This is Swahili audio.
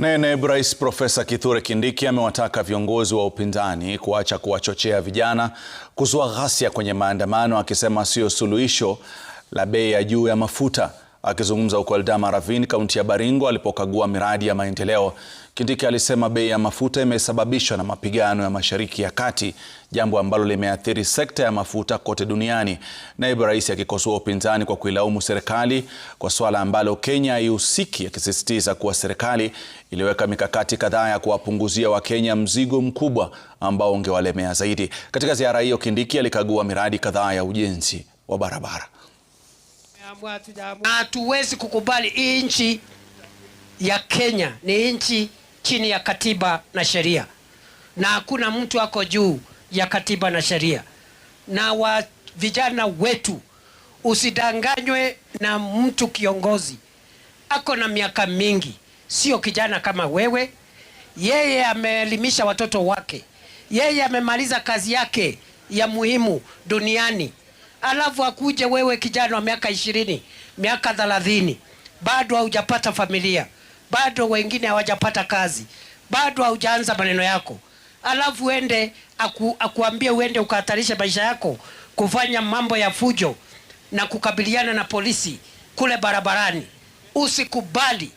Naye naibu rais Profesa Kithure Kindiki amewataka viongozi wa upinzani kuacha kuwachochea vijana kuzua ghasia kwenye maandamano, akisema sio suluhisho la bei ya juu ya mafuta. Akizungumza huko Eldama Ravine, kaunti ya Baringo, alipokagua miradi ya maendeleo, Kindiki alisema bei ya mafuta imesababishwa na mapigano ya Mashariki ya Kati, jambo ambalo limeathiri sekta ya mafuta kote duniani. Naibu rais akikosoa upinzani kwa kuilaumu serikali kwa swala ambalo Kenya haihusiki, akisisitiza kuwa serikali iliweka mikakati kadhaa ya kuwapunguzia Wakenya mzigo mkubwa ambao ungewalemea zaidi. Katika ziara hiyo, Kindiki alikagua miradi kadhaa ya ujenzi wa barabara. Hatuwezi kukubali nchi ya Kenya ni nchi chini ya katiba na sheria, na hakuna mtu ako juu ya katiba na sheria. Na vijana wetu, usidanganywe na mtu kiongozi ako na miaka mingi, sio kijana kama wewe. Yeye ameelimisha watoto wake, yeye amemaliza kazi yake ya muhimu duniani. Alafu akuje wewe kijana wa miaka 20, miaka 30, bado haujapata familia, bado wengine hawajapata kazi, bado haujaanza maneno yako. Alafu uende akuambie uende ukahatarisha maisha yako kufanya mambo ya fujo na kukabiliana na polisi kule barabarani. Usikubali.